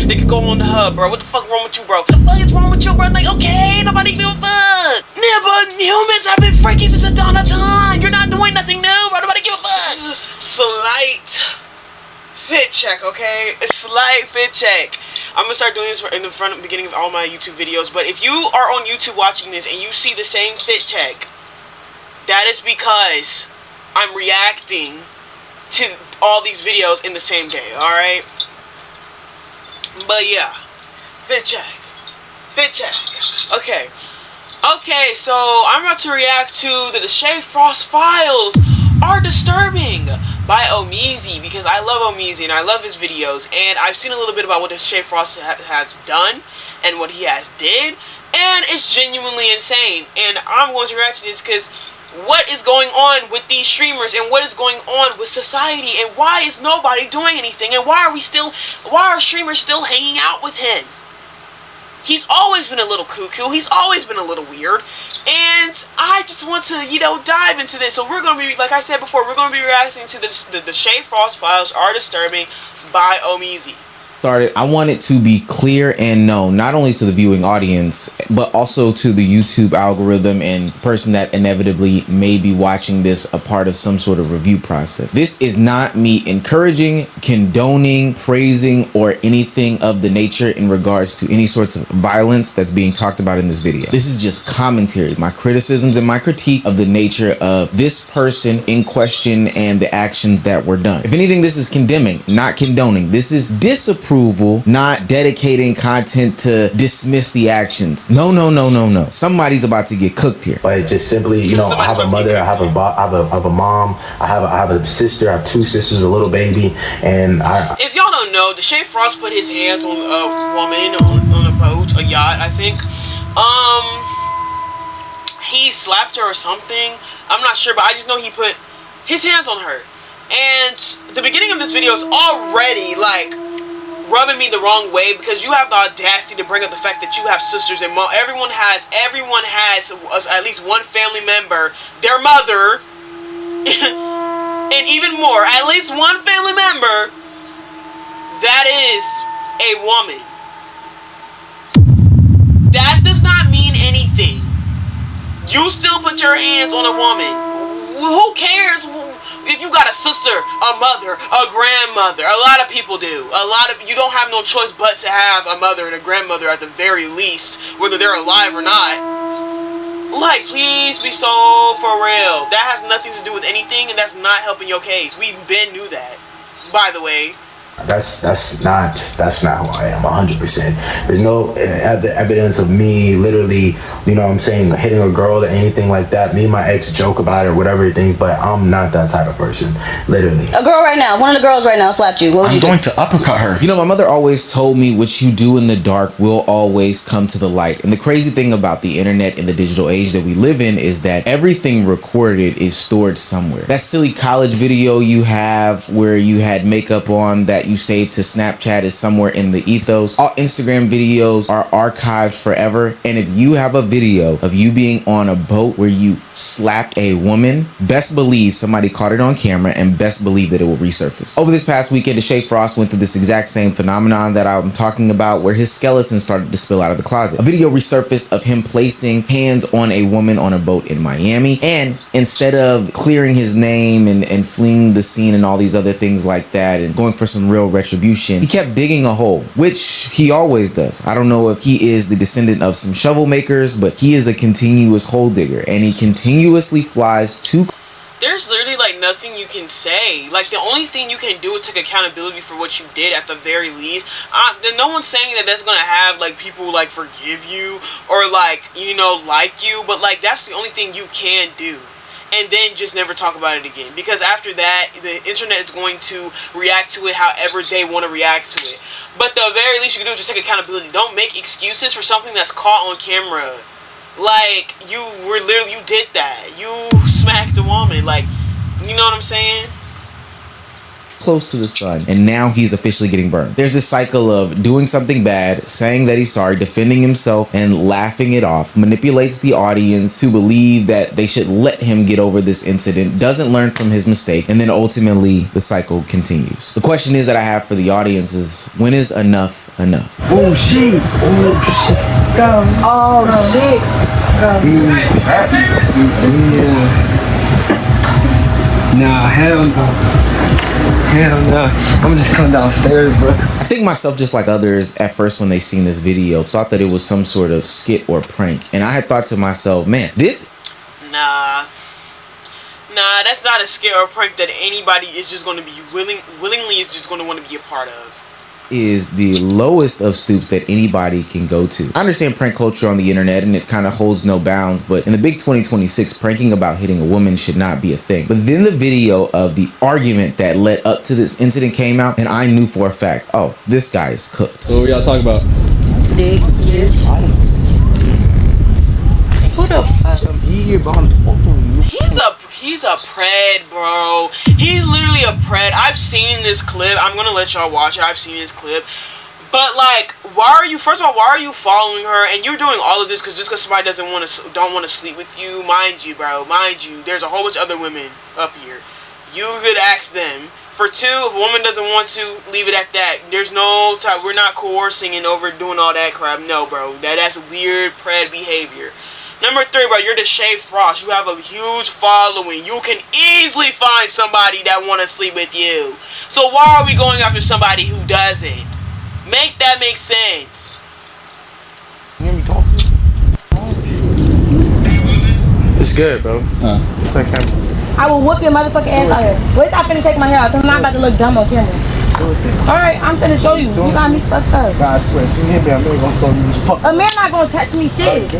they could go on the hub, bro. What the fuck wrong with you, bro? What the fuck is wrong with you, bro? Like, okay, nobody give a fuck. Yeah, but humans have been freaky since the dawn of time. You're not doing nothing new, bro. Nobody give a fuck. Slight fit check, okay? A slight fit check. I'm gonna start doing this in the beginning of all my YouTube videos. But if you are on YouTube watching this and you see the same fit check, that is because I'm reacting to all these videos in the same day, alright? But yeah, fit check. Fit check. Okay. Okay, so I'm about to react to the Deshae Frost Files Are Disturbing by Omeezy, because I love Omeezy and I love his videos, and I've seen a little bit about what Deshae Frost has done and what he has did, and it's genuinely insane. And I'm going to react to this because what is going on with these streamers and what is going on with society, and why is nobody doing anything, and why are streamers still hanging out with him? He's always been a little cuckoo, he's always been a little weird, and I just want to, you know, dive into this. So we're going to be, like I said before, we're going to be reacting to the Deshae Frost Files Are Disturbing by Omeezy. I want it to be clear and known, not only to the viewing audience, but also to the YouTube algorithm and person that inevitably may be watching this a part of some sort of review process. This is not me encouraging, condoning, praising, or anything of the nature in regards to any sorts of violence that's being talked about in this video. This is just commentary, my criticisms and my critique of the nature of this person in question and the actions that were done. If anything, this is condemning, not condoning. This is disapproval, not dedicating content to dismiss the actions. No. Somebody's about to get cooked here. But just simply, you know, I have a mother, I have a mom, I have a sister, I have two sisters, a little baby, and if y'all don't know, Deshae Frost put his hands on a woman on a boat, a yacht, I think. He slapped her or something. I'm not sure, but I just know he put his hands on her. And the beginning of this video is already like rubbing me the wrong way, because you have the audacity to bring up the fact that you have sisters and mom. Everyone has at least one family member, their mother, and even more, at least one family member that is a woman. That does not mean anything. You still put your hands on a woman. Who cares if you got a sister, a mother, a grandmother? A lot of people do. You don't have no choice but to have a mother and a grandmother at the very least, whether they're alive or not. Like, please be so for real. That has nothing to do with anything, and that's not helping your case. We been knew that, by the way. That's not who I am. 100%. There's no evidence of me literally, you know what I'm saying, hitting a girl or anything like that. Me and my ex joke about it or whatever things, but I'm not that type of person. Literally. A girl right now, one of the girls right now slapped you. What would you do? I'm going to uppercut her. You know, my mother always told me what you do in the dark will always come to the light. And the crazy thing about the internet and the digital age that we live in is that everything recorded is stored somewhere. That silly college video you have where you had makeup on that you saved to Snapchat is somewhere in the ethos. All Instagram videos are archived forever. And if you have a video of you being on a boat where you slapped a woman, best believe somebody caught it on camera, and best believe that it will resurface. Over this past weekend, Deshae Frost went through this exact same phenomenon that I'm talking about, where his skeleton started to spill out of the closet. A video resurfaced of him placing hands on a woman on a boat in Miami, and instead of clearing his name and fleeing the scene and all these other things like that and going for some real retribution, he kept digging a hole, which he always does. I don't know if he is the descendant of some shovel makers, but he is a continuous hole digger, and he continuously flies to... There's literally like nothing you can say. Like, the only thing you can do is take accountability for what you did at the very least. No one's saying that that's gonna have like people like forgive you or like, you know, like you, but like that's the only thing you can do. And then just never talk about it again, because after that the internet is going to react to it however they want to react to it. But the very least you can do is just take accountability. Don't make excuses for something that's caught on camera. Like, you did that. You smacked a woman. Like, you know what I'm saying? close to the sun, and now he's officially getting burned. There's this cycle of doing something bad, saying that he's sorry, defending himself, and laughing it off, manipulates the audience to believe that they should let him get over this incident, doesn't learn from his mistake, and then ultimately the cycle continues. The question is that I have for the audience is, when is enough enough? Oh shit. Oh shit. Go. Oh shit. Go. Yeah. Nah, hell no. Hell no. I'm just coming downstairs, bro. I think myself, just like others, at first when they seen this video, thought that it was some sort of skit or prank. And I had thought to myself, man, this... Nah, that's not a skit or prank that anybody is just going to be willingly is just going to want to be a part of. Is the lowest of stoops that anybody can go to. I understand prank culture on the internet and it kind of holds no bounds, but in the big 2026, pranking about hitting a woman should not be a thing. But then the video of the argument that led up to this incident came out, and I knew for a fact, oh, this guy is cooked. So what y'all talking about? Dick. Yeah. Who the fuck? I'm here, bro. I'm talking to you. He's a pred, bro. He's literally a pred. I've seen this clip. I'm gonna let y'all watch it. I've seen this clip. But like, first of all, why are you following her? And you're doing all of this just because somebody don't want to sleep with you. Mind you, bro. Mind you, there's a whole bunch of other women up here. You could ask them. For two, if a woman doesn't want to, leave it at that. There's no time. We're not coercing and overdoing all that crap. No, bro. That's weird pred behavior. Number 3, bro, you're deshae Frost. You have a huge following. You can easily find somebody that want to sleep with you. So why are we going after somebody who doesn't? Make that make sense. You hear me talking? It's good, bro. Take camera. I will whoop your motherfucking ass out here. Wait, I'm finna take my hair out. I'm not about to look dumb on camera. Alright, I'm finna show you. You got me fucked up. God, I swear, she hit me. I'm gonna throw you this fuck. Amir not gonna touch me shit.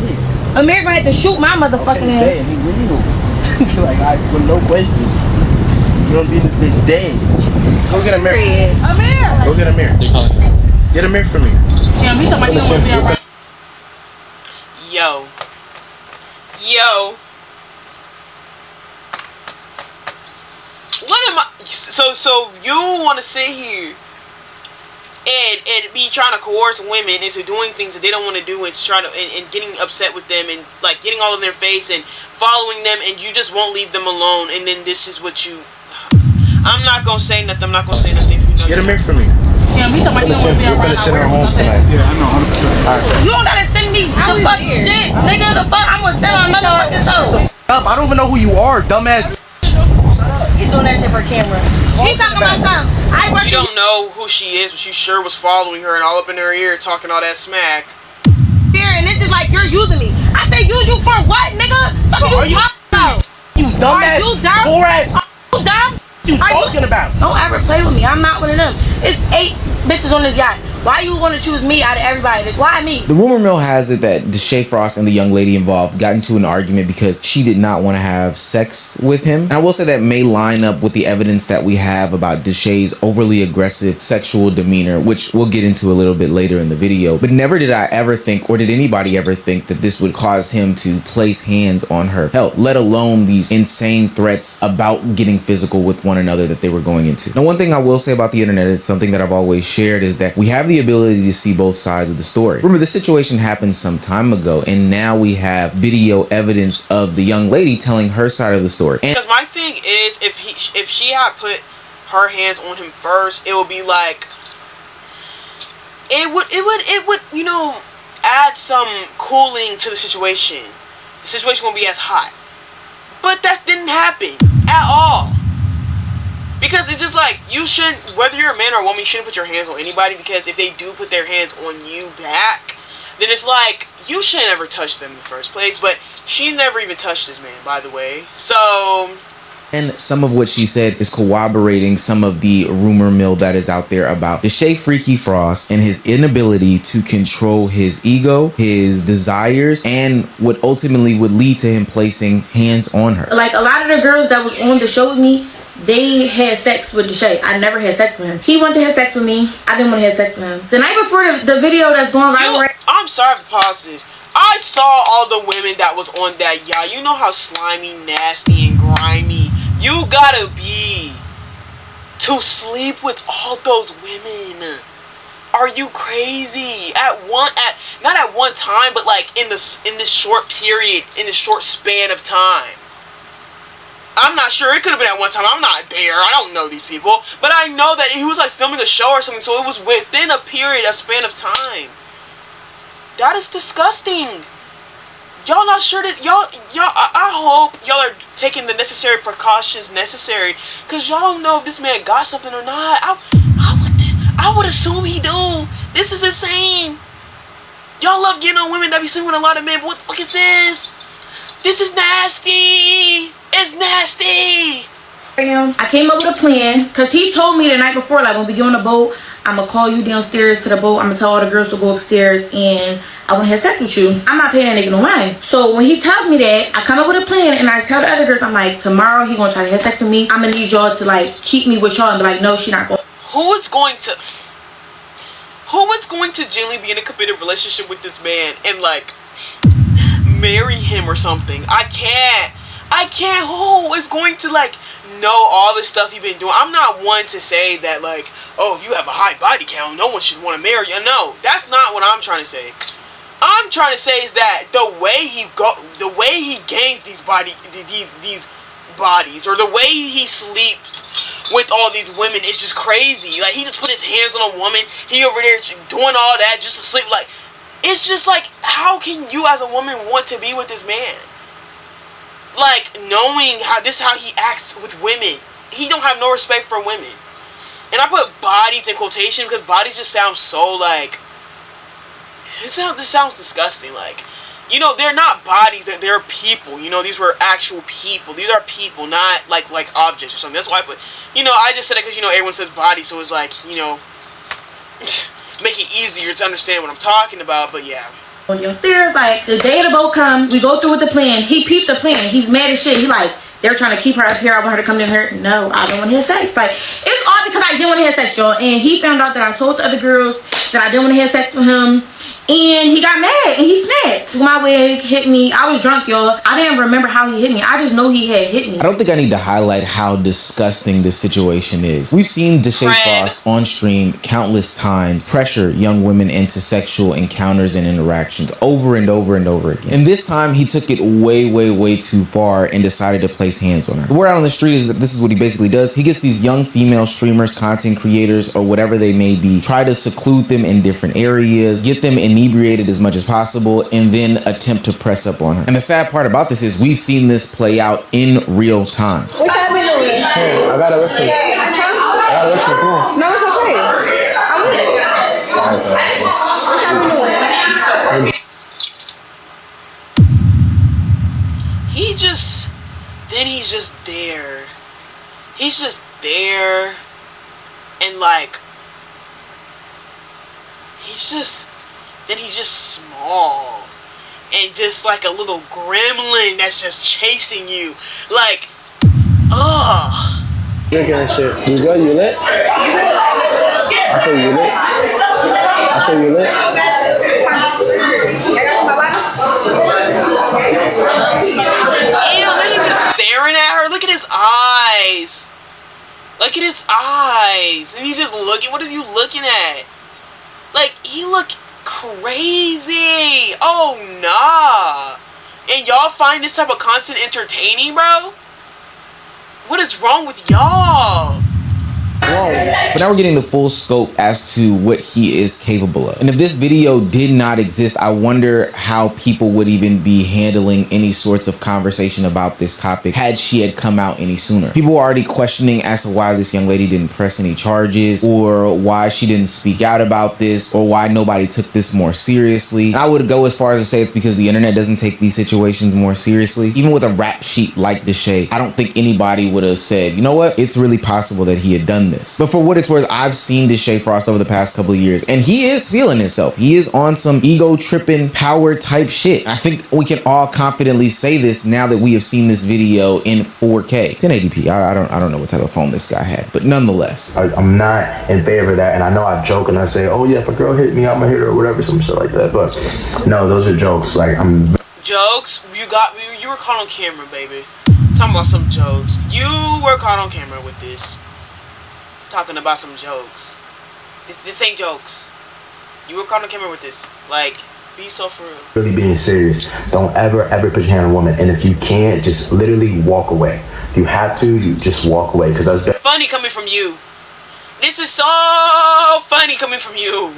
Amir gonna have to shoot my motherfucking ass. He real. Like, with no question. You gonna be this bitch dead. Go get a mirror. Amir! Go get a mirror. Get a mirror for me. Damn, he talking about you don't want to be outside. Yo. What am I? So you want to sit here and be trying to coerce women into doing things that they don't want to do, and trying to and getting upset with them and like getting all in their face and following them, and you just won't leave them alone. And then this is what you. I'm not gonna say nothing. I'm not gonna say nothing. Get a mirror for me. Damn, he talking about you don't want to be We're outside. finna sit at home tonight. Yeah, I know. 100%. You don't gotta send me the fucking shit, nigga. The fuck, I'm gonna send my motherfucking soul. I don't even know who you are, dumbass. He doing that shit for camera. He talking about something. You don't know who she is, but you sure was following her and all up in her ear talking all that smack. And it's just like you're using me. I say use you for what, nigga? Fuck you talking about? You dumbass, poor ass. You dumb? You talking about? Don't ever play with me. I'm not one of them. It's 8 bitches on this yacht. Why you want to choose me out of everybody? Why me? The rumor mill has it that deshae Frost and the young lady involved got into an argument because she did not want to have sex with him. And I will say that may line up with the evidence that we have about Deshae's overly aggressive sexual demeanor, which we'll get into a little bit later in the video. But never did I ever think, or did anybody ever think, that this would cause him to place hands on her. Hell, let alone these insane threats about getting physical with one another that they were going into. Now, one thing I will say about the internet, it's something that I've always shared, is that we have the ability to see both sides of the story. Remember, this situation happened some time ago, and now we have video evidence of the young lady telling her side of the story. And because my thing is, if she had put her hands on him first, it would be like it would you know, add some cooling to the situation. The situation won't be as hot. But that didn't happen at all. Because it's just like, you shouldn't, whether you're a man or a woman, you shouldn't put your hands on anybody, because if they do put their hands on you back, then it's like, you shouldn't ever touch them in the first place. But she never even touched this man, by the way. So... And some of what she said is corroborating some of the rumor mill that is out there about Deshae Freaky Frost and his inability to control his ego, his desires, and what ultimately would lead to him placing hands on her. Like, a lot of the girls that was on the show with me, they had sex with Deshae. I never had sex with him. He wanted to have sex with me. I didn't want to have sex with him. The night before the video that's going viral, I'm sorry for pause this. I saw all the women that was on that yacht. You know how slimy, nasty, and grimy you gotta be. to sleep with all those women. Are you crazy? Not at one time, but like in this short period, in this short span of time. I'm not sure. It could have been at one time. I'm not there. I don't know these people, but I know that he was like filming a show or something, so it was within a span of time. That is disgusting. Y'all not sure that I hope y'all are taking the necessary precautions necessary, cause y'all don't know if this man got something or not. I would assume he do. This is insane. Y'all love getting on women that be sleeping with a lot of men, but what the fuck is this? This is nasty. It's nasty. I came up with a plan, cause he told me the night before, like, when we get on the boat, I'm gonna call you downstairs to the boat. I'm gonna tell all the girls to go upstairs, and I wanna have sex with you. I'm not paying that nigga no mind. So when he tells me that, I come up with a plan, and I tell the other girls, I'm like, tomorrow he gonna try to have sex with me. I'm gonna need y'all to like keep me with y'all and be like, no, she not going. Who is going to genuinely be in a committed relationship with this man and like marry him or something? I can't. Who is going to like know all this stuff you've been doing? I'm not one to say that like, oh, if you have a high body count, no one should want to marry you. No, that's not what I'm trying to say. I'm trying to say is that the way he gains these bodies, or the way he sleeps with all these women is just crazy. Like, he just put his hands on a woman, he over there doing all that just to sleep. Like, it's just like, how can you as a woman want to be with this man? Like, knowing how he acts with women. He don't have no respect for women. And I put bodies in quotation because bodies just sound so like, this sounds disgusting. Like, you know, they're not bodies, they're people. You know, these were actual people. These are people, not like objects or something. That's why I put, you know, I just said it because, you know, everyone says body, so it's like, you know, make it easier to understand what I'm talking about. But yeah, on your stairs, like, the day the boat come, we go through with the plan. He peeped the plan. He's mad as shit. He like, they're trying to keep her up here. I want her to come to her. No, I don't want to have sex. Like, it's all because I didn't want to have sex, y'all. And he found out that I told the other girls that I didn't want to have sex with him. And he got mad and he snapped. My wig hit me. I was drunk, y'all. I didn't remember how he hit me. I just know he had hit me. I don't think I need to highlight how disgusting this situation is. We've seen deshae Frost on stream countless times pressure young women into sexual encounters and interactions over and over and over again. And this time he took it way, way, way too far and decided to place hands on her. The word out on the street is that this is what he basically does. He gets these young female streamers, content creators, or whatever they may be, try to seclude them in different areas, get them inebriated as much as possible, and then attempt to press up on her. And the sad part about this is we've seen this play out in real time. What y'all been doing? Hey, I gotta listen. I gotta listen. Come on. No, it's okay. I'm with it. What y'all been doing? He's just there. He's just there, and like, he's just small, and just like a little gremlin that's just chasing you. Like, ugh. Drinking and shit. You good? You lit? I said you lit. I said you lit. Ew, then he's just staring at her. Look at his eyes. Look at his eyes. And he's just looking. What are you looking at? Like, he look crazy. Oh, nah. And y'all find this type of content entertaining, bro? What is wrong with y'all? But now we're getting the full scope as to what he is capable of. And if this video did not exist, I wonder how people would even be handling any sorts of conversation about this topic had she had come out any sooner. People were already questioning as to why this young lady didn't press any charges, or why she didn't speak out about this, or why nobody took this more seriously. And I would go as far as to say it's because the internet doesn't take these situations more seriously. Even with a rap sheet like deshae, I don't think anybody would have said, you know what, it's really possible that he had done this. But for what it's worth, I've seen deshae Frost over the past couple of years, and he is feeling himself. He is on some ego tripping power type shit. I think we can all confidently say this now that we have seen this video in 4K, 1080p. I don't know what type of phone this guy had, but nonetheless, I'm not in favor of that. And I know I joke and I say, oh yeah, if a girl hit me, I'm gonna hit her or whatever, some shit like that. But no, those are jokes. Like, I'm jokes. You were caught on camera, baby. Talking about some jokes. You were caught on camera with this. talking about some jokes. This ain't jokes. You were caught on camera with this. Like, be so for real. Really being serious. Don't ever put your hand on a woman. And if you can't, just literally walk away. If you have to, you just walk away. Because that's better. Funny coming from you. This is so funny coming from you.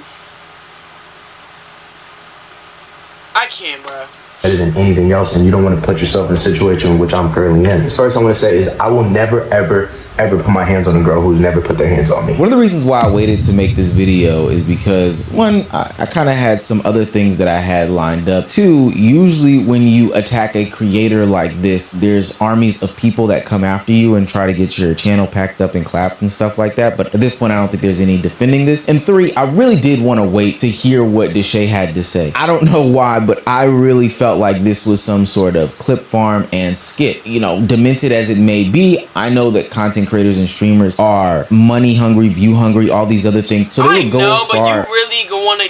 I can't, bro. Better than anything else, and you don't want to put yourself in a situation in which I'm currently in. First I want to say is I will never ever put my hands on a girl who's never put their hands on me. One of the reasons why I waited to make this video is because, one, I kind of had some other things that I had lined up. Two, usually when you attack a creator like this, there's armies of people that come after you and try to get your channel packed up and clapped and stuff like that. But at this point, I don't think there's any defending this. And three, I really did want to wait to hear what deshae had to say. I don't know why, but I really felt like this was some sort of clip farm and skit. You know, demented as it may be, I know that content creators and streamers are money hungry, view hungry, all these other things. So they would go as far. But you really go on to,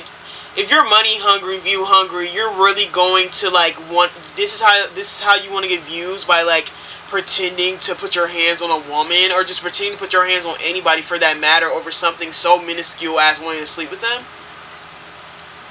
if you're money hungry, view hungry, you're really going to like want. This is how you want to get views, by like pretending to put your hands on a woman, or just pretending to put your hands on anybody for that matter over something so minuscule as wanting to sleep with them.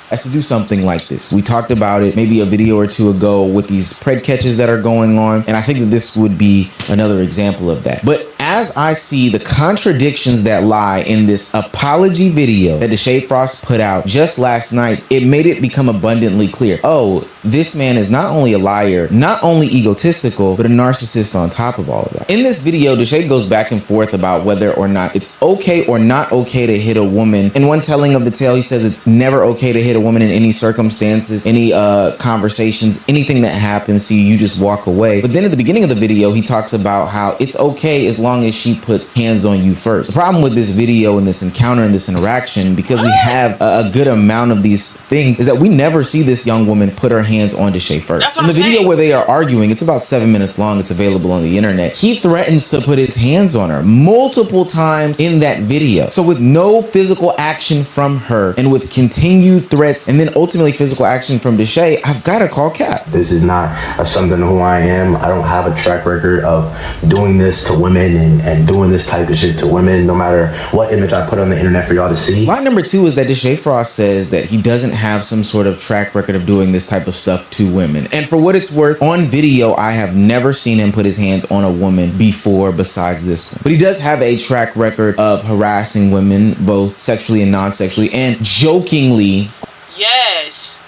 As to do something like this. We talked about it maybe a video or two ago with these pred catches that are going on, and I think that this would be another example of that. But as I see the contradictions that lie in this apology video that deshae Frost put out just last night, it made it become abundantly clear. Oh, this man is not only a liar, not only egotistical, but a narcissist on top of all of that. In this video, deshae goes back and forth about whether or not it's okay or not okay to hit a woman. In one telling of the tale, he says it's never okay to hit a woman in any circumstances, any conversations, anything that happens to you, you just walk away. But then at the beginning of the video, he talks about how it's okay as long as she puts hands on you first. The problem with this video and this encounter and this interaction, because we have a good amount of these things, is that we never see this young woman put her hands on deshae first. In the video where they are arguing, it's about 7 minutes long, it's available on the internet, he threatens to put his hands on her multiple times in that video. So with no physical action from her, and with continued threats, and then ultimately physical action from deshae, I've got to call cap. This is not something who I am. I don't have a track record of doing this to women and doing this type of shit to women, no matter what image I put on the internet for y'all to see. Line number two is that deshae Frost says that he doesn't have some sort of track record of doing this type of stuff to women. And for what it's worth, on video, I have never seen him put his hands on a woman before besides this one. But he does have a track record of harassing women, both sexually and non-sexually, and jokingly. Yes,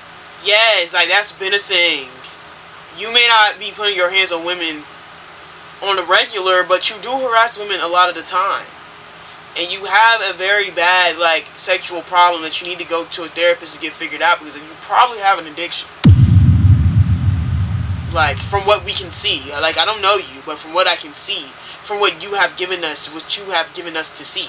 like that's been a thing. You may not be putting your hands on women on the regular, but you do harass women a lot of the time. And you have a very bad, like, sexual problem that you need to go to a therapist to get figured out, because you probably have an addiction. Like, from what we can see. Like, I don't know you, but from what I can see, from what you have given us, what you have given us to see,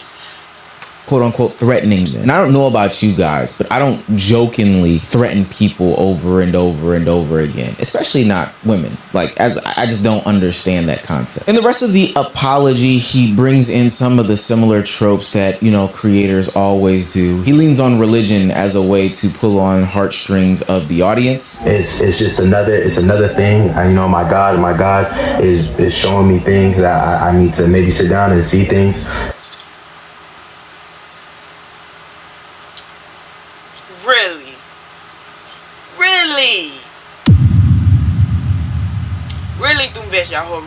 quote unquote threatening them. And I don't know about you guys, but I don't jokingly threaten people over and over and over again, especially not women. Like, as I just don't understand that concept. In the rest of the apology, he brings in some of the similar tropes that, you know, creators always do. He leans on religion as a way to pull on heartstrings of the audience. It's just another thing. You know, my God is showing me things that I need to maybe sit down and see things.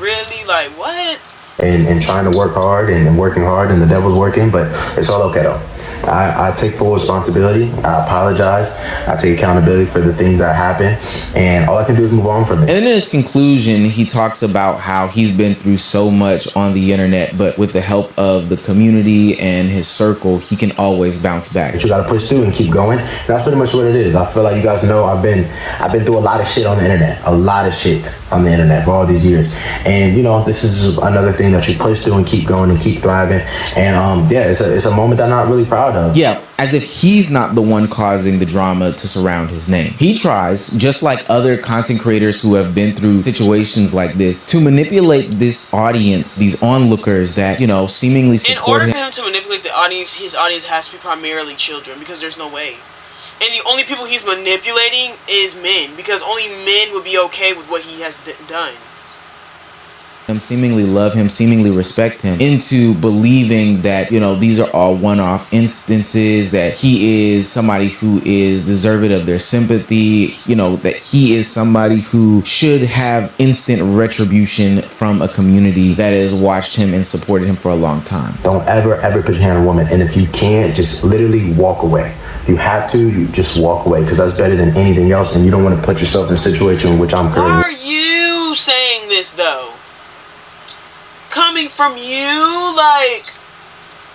Really? Like, what? And trying to work hard and working hard, and the devil's working, but it's all okay though. I take full responsibility. I apologize. I take accountability for the things that happen, and all I can do is move on from it. And in his conclusion, he talks about how he's been through so much on the internet, but with the help of the community and his circle, he can always bounce back. But you gotta push through and keep going. That's pretty much what it is. I feel like you guys know I've been through a lot of shit on the internet, for all these years, and you know, this is another thing that you push through and keep going and keep thriving. And yeah, it's a moment that I'm not really proud of. Yeah, as if he's not the one causing the drama to surround his name. He tries, just like other content creators who have been through situations like this, to manipulate this audience, these onlookers that, you know, seemingly support him. In order for him to manipulate the audience, his audience has to be primarily children, because there's no way. And the only people he's manipulating is men, because only men would be okay with what he has done. seemingly love him, seemingly respect him, into believing that, you know, these are all one-off instances, that he is somebody who is deserving of their sympathy, you know, that he is somebody who should have instant retribution from a community that has watched him and supported him for a long time. Don't ever put your hand on a woman, and if you can't, just literally walk away. If you have to, you just walk away, because that's better than anything else, and you don't want to put yourself in a situation in which I'm currently. Why are you saying this though? Coming from you, like.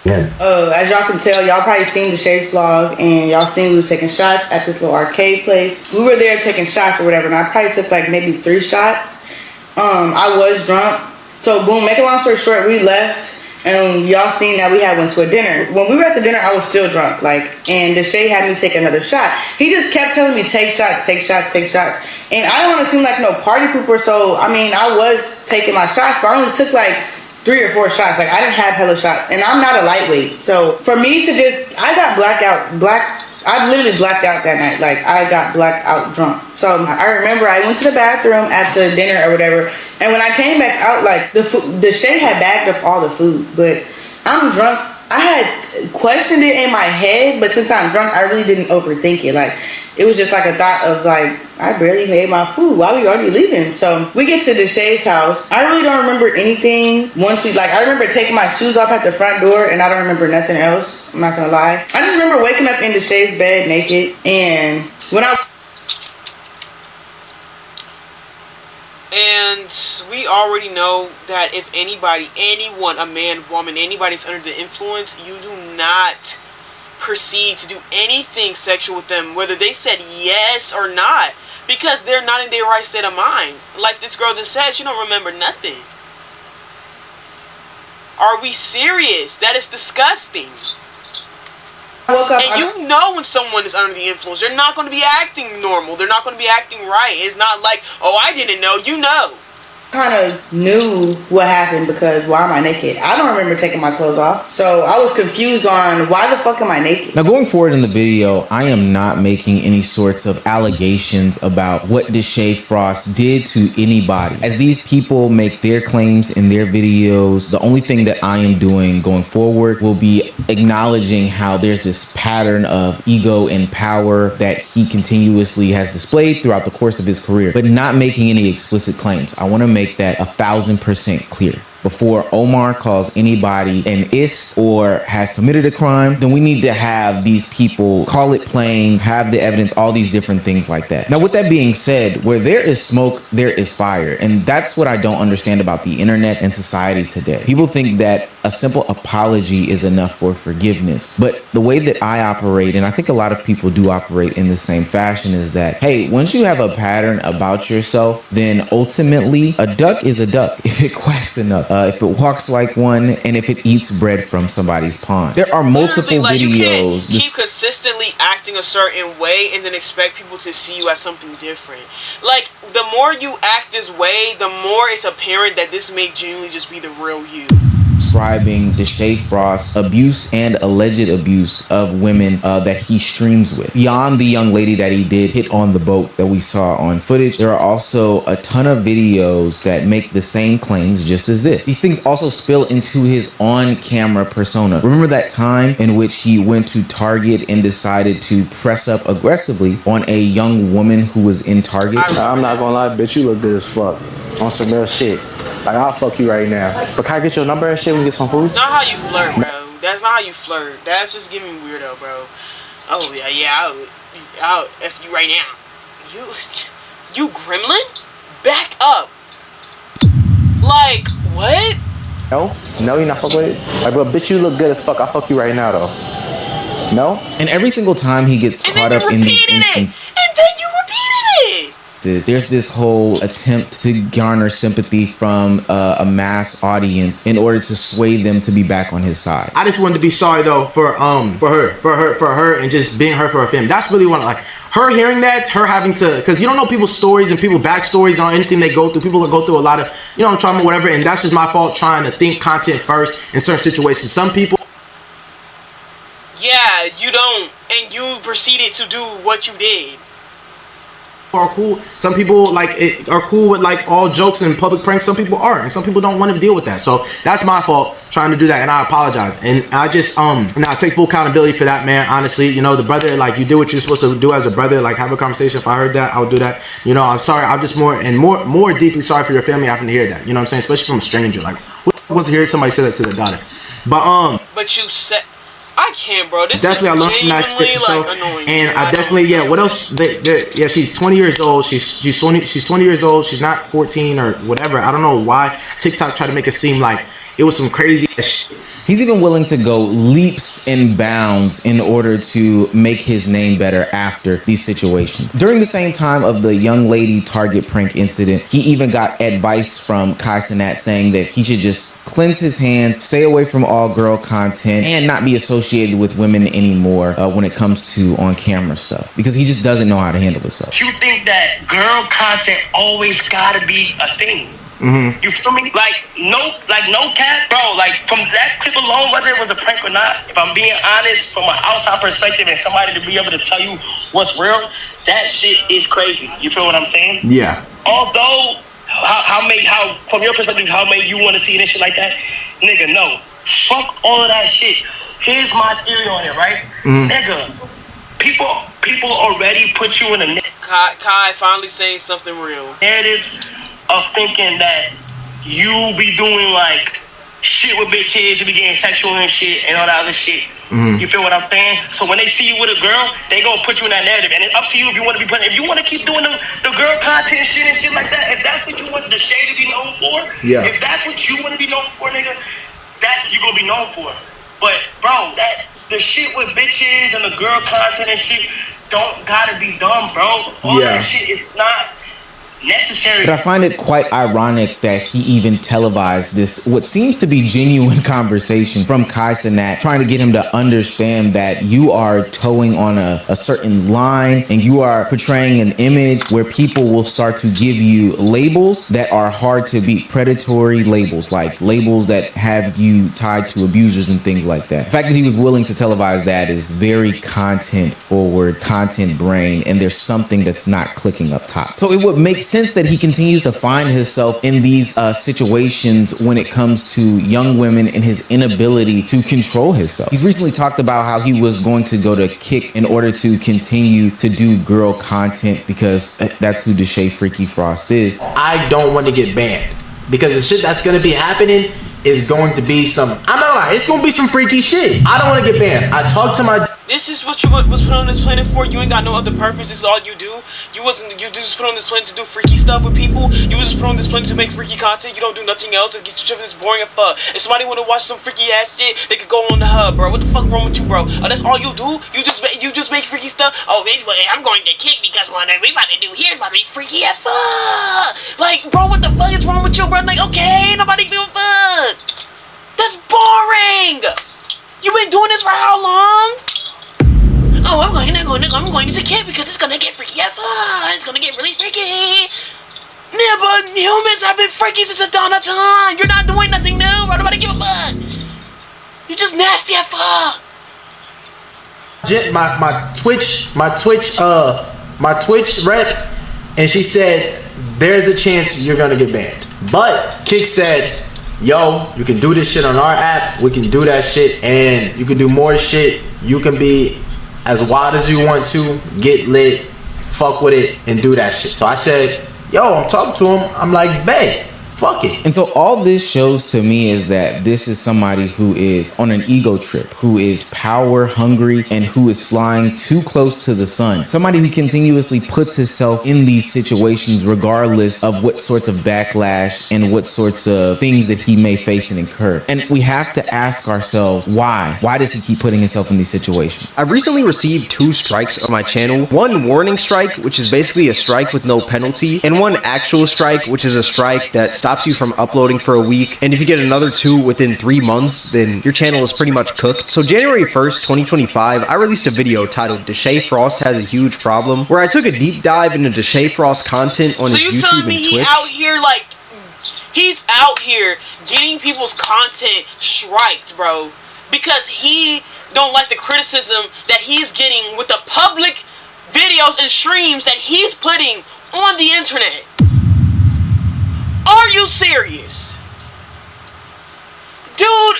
Yeah. As y'all can tell, y'all probably seen deshae's vlog, and y'all seen we were taking shots at this little arcade place. We were there taking shots or whatever, and I probably took like maybe 3 shots. I was drunk, so boom. Make a long story short, we left. And y'all seen that we had went to a dinner. When we were at the dinner, I was still drunk. And deshae had me take another shot. He just kept telling me, take shots, take shots, take shots. And I don't want to seem like no party pooper. So, I mean, I was taking my shots, but I only took like 3 or 4 shots. Like, I didn't have hella shots. And I'm not a lightweight. So, for me to I got I literally blacked out that night. Like, I got blackout drunk. So, I remember I went to the bathroom at the dinner or whatever. And when I came back out, like, deshae had bagged up all the food. But I'm drunk. I had questioned it in my head. But since I'm drunk, I really didn't overthink it. Like, it was just like a thought of, like, I barely made my food. Why are we already leaving? So, we get to deshae's house. I really don't remember anything. I remember taking my shoes off at the front door, and I don't remember nothing else. I'm not gonna lie. I just remember waking up in deshae's bed naked, and when And we already know that if anybody, anyone, a man, woman, anybody's under the influence, you do not proceed to do anything sexual with them, whether they said yes or not, because they're not in their right state of mind. Like this girl just said, she don't remember nothing. Are we serious? That is disgusting. woke up, and you know when someone is under the influence, they're not going to be acting normal. They're not going to be acting right. It's not like, oh, I didn't know. You know. Kind of knew what happened because why am I naked? I don't remember taking my clothes off. So I was confused on why the fuck am I naked? Now going forward in the video, I am not making any sorts of allegations about what deshae Frost did to anybody. As these people make their claims in their videos, the only thing that I am doing going forward will be acknowledging how there's this pattern of ego and power that he continuously has displayed throughout the course of his career, but not making any explicit claims. I want to make that 1000% clear. Before Omar calls anybody an ist or has committed a crime, then we need to have these people call it plain, have the evidence, all these different things like that. Now, with that being said, where there is smoke, there is fire. And that's what I don't understand about the internet and society today. People think that a simple apology is enough for forgiveness. But the way that I operate, and I think a lot of people do operate in the same fashion, is that, hey, once you have a pattern about yourself, then ultimately a duck is a duck if it quacks enough. If it walks like one, and if it eats bread from somebody's pond. There are multiple videos. You can't keep consistently acting a certain way and then expect people to see you as something different. Like, the more you act this way, the more it's apparent that this may genuinely just be the real you. Describing deshae Frost's abuse and alleged abuse of women that he streams with. Beyond the young lady that he did hit on the boat that we saw on footage, there are also a ton of videos that make the same claims just as this. These things also spill into his on-camera persona. Remember that time in which he went to Target and decided to press up aggressively on a young woman who was in Target? I'm not gonna lie, bitch, you look good as fuck. On some real shit. Like, I'll fuck you right now. But can I get your number and shit? We get some food? That's not how you flirt, bro. That's not how you flirt. That's just giving weirdo, bro. Oh, yeah, I'll F you right now. You gremlin? Back up. Like, what? No, you're not fucking with it. Like, but bitch, you look good as fuck. I'll fuck you right now, though. No? And every single time he gets caught up in these instances, and then you repeated it. There's this whole attempt to garner sympathy from a mass audience in order to sway them to be back on his side. I just wanted to be sorry though for her and just being her for her family. That's really one, like, her hearing that, her having to, because you don't know people's stories and people's backstories on anything they go through. People that go through a lot of, trauma, whatever, and that's just my fault trying to think content first in certain situations. Some people, yeah, you don't, and you proceeded to do what you did. are cool. Some people like are cool with like all jokes and public pranks. Some people aren't, and some people don't want to deal with that. So that's my fault trying to do that, and I apologize. And I just I take full accountability for that, man. Honestly, you know, the brother, like, you did what you're supposed to do as a brother. Like, have a conversation. If I heard that, I would do that. You know, I'm sorry. I'm just more deeply sorry for your family having to hear that. You know what I'm saying? Especially from a stranger. Like, who wants to hear somebody say that to their daughter? But you said. I can't, bro. This definitely, is I love from that shit, so, annoying. and I definitely, yeah. What else? Yeah, she's 20 years old. She's 20 years old. She's not 14 or whatever. I don't know why TikTok tried to make it seem like it was some crazy shit. He's even willing to go leaps and bounds in order to make his name better after these situations. During the same time of the young lady Target prank incident, he even got advice from Kai Cenat saying that he should just cleanse his hands, stay away from all girl content, and not be associated with women anymore when it comes to on-camera stuff, because he just doesn't know how to handle himself. You think that girl content always gotta be a thing? Mm-hmm. You feel me? Like no cap, bro. Like, from that clip alone, whether it was a prank or not, if I'm being honest, from an outside perspective and somebody to be able to tell you what's real, that shit is crazy. You feel what I'm saying? Yeah. Although, how from your perspective, how may you want to see this shit like that, nigga? No, fuck all of that shit. Here's my theory on it, right, nigga? People already put you in a Kai finally saying something real. narrative of thinking that you be doing like shit with bitches, you be getting sexual and shit and all that other shit. You feel what I'm saying? So when they see you with a girl, they gonna put you in that narrative, and it's up to you if you want to be putting. If you want to keep doing the girl content shit and shit like that, if that's what you want deshae to be known for, yeah. If that's what you want to be known for, nigga, that's what you gonna be known for. But bro, that the shit with bitches and the girl content and shit don't gotta be done, bro. All that shit is not necessary. But I find it quite ironic that he even televised this, what seems to be genuine conversation from Kai Cenat, trying to get him to understand that you are towing on a certain line and you are portraying an image where people will start to give you labels that are hard to beat, predatory labels, like labels that have you tied to abusers and things like that. The fact that he was willing to televise that is very content forward, content brain, and there's something that's not clicking up top. So it would make sense that he continues to find himself in these situations when it comes to young women and his inability to control himself. He's recently talked about how he was going to go to Kick in order to continue to do girl content because that's who deshae Freaky Frost is. I don't want to get banned because the shit that's gonna be happening is going to be some, I'm not lying, it's gonna be some freaky shit. I don't want to get banned. I talked to my. This is what you was put on this planet for. You ain't got no other purpose. This is all you do. You just put on this planet to do freaky stuff with people. You was just put on this planet to make freaky content. You don't do nothing else. It gets you this boring as fuck. If somebody want to watch some freaky ass shit, they could go on the hub, bro. What the fuck wrong with you, bro? Oh, that's all you do? You just make freaky stuff? Oh, I'm going to Kick because what we about to do here is about to be freaky as fuck. Like, bro, what the fuck is wrong with you, bro? Like, okay, nobody give a fuck. That's boring. You been doing this for how long? Oh, I'm going to Kick because it's gonna get freaky as fuck. It's gonna get really freaky. Yeah, but humans have been freaky since the dawn of time. You're not doing nothing new, bro. Nobody give a fuck. You're just nasty as fuck. My Twitch rep, and she said there's a chance you're gonna get banned. But Kick said, yo, you can do this shit on our app. We can do that shit, and you can do more shit. You can be as wild as you want to, get lit, fuck with it, and do that shit. So I said, yo, I'm talking to him. I'm like, babe, fuck it. And so all this shows to me is that this is somebody who is on an ego trip, who is power hungry, and who is flying too close to the sun. Somebody who continuously puts himself in these situations regardless of what sorts of backlash and what sorts of things that he may face and incur. And we have to ask ourselves, why? Why does he keep putting himself in these situations? I've recently received 2 strikes on my channel. One warning strike, which is basically a strike with no penalty, and one actual strike, which is a strike that stops you from uploading for a week. And if you get another 2 within 3 months, then your channel is pretty much cooked. So January 1st, 2025, I released a video titled Deshae Frost Has a Huge Problem, where I took a deep dive into Deshae Frost content on his YouTube and Twitch. He's out here getting people's content striked, bro, because he don't like the criticism that he's getting with the public videos and streams that he's putting on the internet. Are you serious? Dude,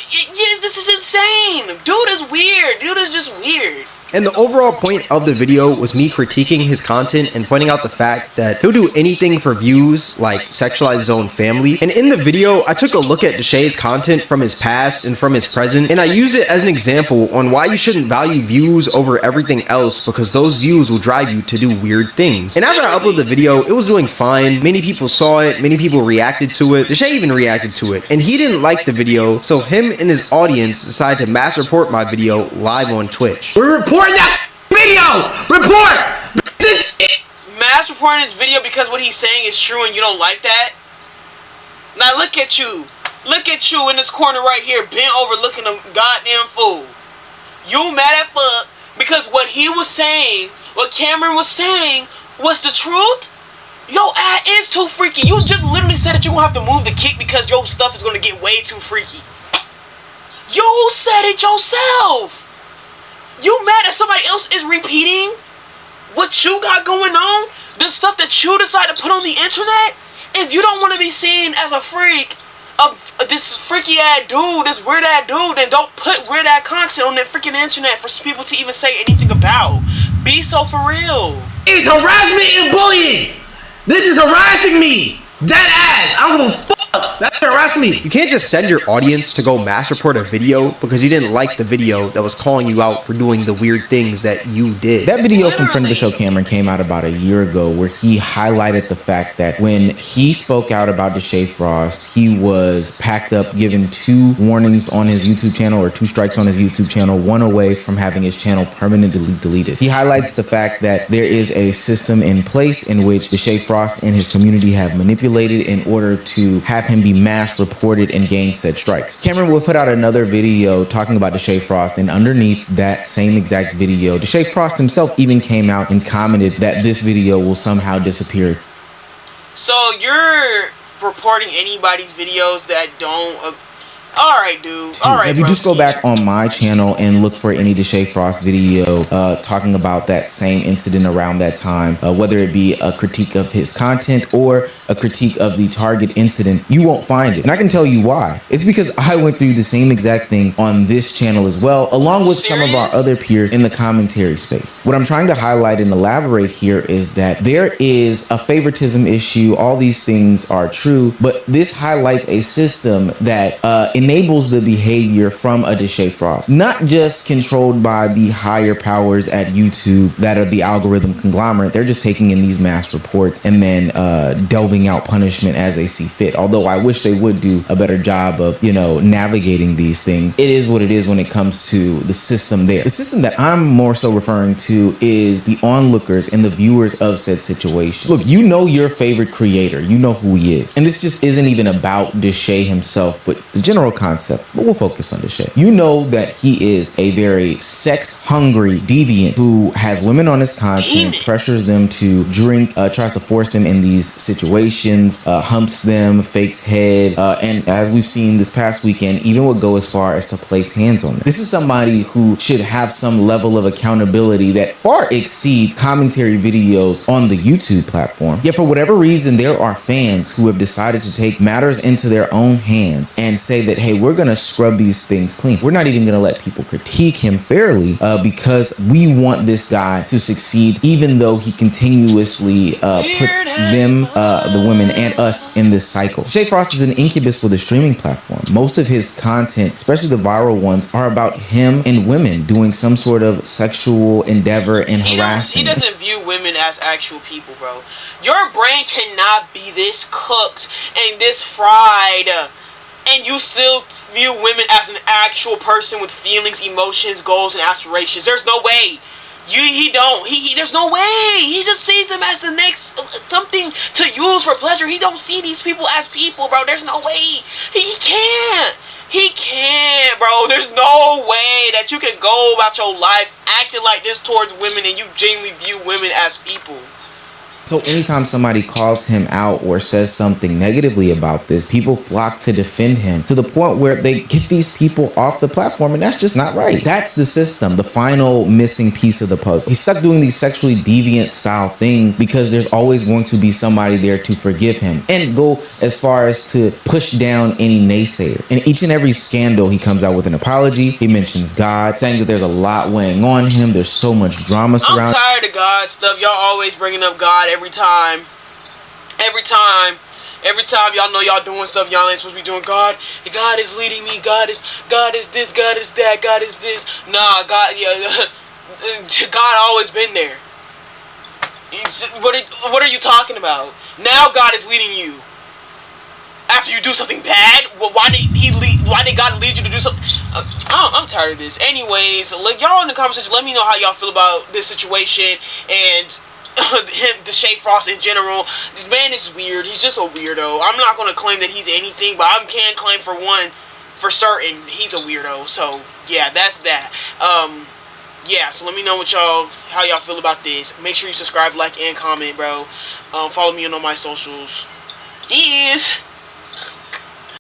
this is insane. Dude is weird. Dude is just weird. And the overall point of the video was me critiquing his content and pointing out the fact that he'll do anything for views, like sexualize his own family. And in the video, I took a look at deshae's content from his past and from his present, and I use it as an example on why you shouldn't value views over everything else, because those views will drive you to do weird things. And after I uploaded the video, it was doing fine. Many people saw it, many people reacted to it. Deshae even reacted to it, and he didn't like the video, so him and his audience decided to mass report my video live on Twitch. We're reporting that video! Report! This shit! Mass reporting his video because what he's saying is true and you don't like that? Now look at you. Look at you in this corner right here, bent over looking a goddamn fool. You mad at fuck because what he was saying, what Cameron was saying, was the truth? Your ass is too freaky. You just literally said that you're gonna have to move the kick because your stuff is gonna get way too freaky. You said it yourself. You mad that somebody else is repeating what you got going on? The stuff that you decide to put on the internet? If you don't want to be seen as a freak of this freaky ass dude, this weird ass dude, then don't put weird ass content on that freaking internet for people to even say anything about. Be so for real. It's harassment and bullying! This is harassing me! Dead ass! I don't give a fuck! That's harassing me! You can't just send your audience to go mass report a video because you didn't like the video that was calling you out for doing the weird things that you did. That video from friend of the show Cameron came out about a year ago, where he highlighted the fact that when he spoke out about Deshae Frost, he was packed up, given 2 warnings on his YouTube channel, or 2 strikes on his YouTube channel, 1 away from having his channel permanently deleted. He highlights the fact that there is a system in place in which Deshae Frost and his community have manipulated in order to have him be mass reported and gain said strikes. Cameron will put out another video talking about Deshae Frost, and underneath that same exact video, Deshae Frost himself even came out and commented that this video will somehow disappear. So you're reporting anybody's videos that don't... Alright, dude. Alright, if you just go back on my channel and look for any Deshae Frost video talking about that same incident around that time, whether it be a critique of his content or a critique of the Target incident, you won't find it. And I can tell you why. It's because I went through the same exact things on this channel as well, along with some of our other peers in the commentary space. What I'm trying to highlight and elaborate here is that there is a favoritism issue. All these things are true, but this highlights a system that enables the behavior from a Deshae Frost, not just controlled by the higher powers at YouTube that are the algorithm conglomerate. They're just taking in these mass reports and then delving out punishment as they see fit. Although I wish they would do a better job of, you know, navigating these things. It is what it is when it comes to the system there. The system that I'm more so referring to is the onlookers and the viewers of said situation. Look, you know your favorite creator. You know who he is. And this just isn't even about Deshae himself, but the general concept, but we'll focus on Deshae. You know that he is a very sex-hungry deviant who has women on his content, pressures them to drink, tries to force them in these situations, humps them, fakes head, and as we've seen this past weekend, even would go as far as to place hands on them. This is somebody who should have some level of accountability that far exceeds commentary videos on the YouTube platform. Yet for whatever reason, there are fans who have decided to take matters into their own hands and say that, hey, we're gonna scrub these things clean. We're not even gonna let people critique him fairly because we want this guy to succeed, even though he continuously puts them, the women, and us in this cycle. Deshae Frost is an incubus with a streaming platform. Most of his content, especially the viral ones, are about him and women doing some sort of sexual endeavor and harassing. He doesn't view women as actual people, bro. Your brain cannot be this cooked and this fried, and you still view women as an actual person with feelings, emotions, goals, and aspirations. There's no way. There's no way. He just sees them as the next something to use for pleasure. He don't see these people as people, bro. There's no way. He can't. He can't, bro. There's no way that you can go about your life acting like this towards women and you genuinely view women as people. So anytime somebody calls him out or says something negatively about this, people flock to defend him to the point where they get these people off the platform, and that's just not right. That's the system, the final missing piece of the puzzle. He's stuck doing these sexually deviant style things because there's always going to be somebody there to forgive him and go as far as to push down any naysayers. In each and every scandal, he comes out with an apology. He mentions God, saying that there's a lot weighing on him. There's so much drama surrounding. I'm tired of God stuff. Y'all always bringing up God every time. Every time y'all know y'all doing stuff y'all ain't supposed to be doing. God is leading me. God is this. God is that. God is this. Nah, God, yeah, God always been there. What are you talking about? Now God is leading you. After you do something bad, well, why did God lead you to do something? I'm tired of this. Anyways, like, y'all in the comment section, let me know how y'all feel about this situation and him, deshae Frost in general. This man is weird. He's just a weirdo. I'm not gonna claim that he's anything, but I can claim for certain, he's a weirdo. So yeah, that's that. Yeah, so let me know how y'all feel about this. Make sure you subscribe, like, and comment, bro. Follow me on all my socials. Yes.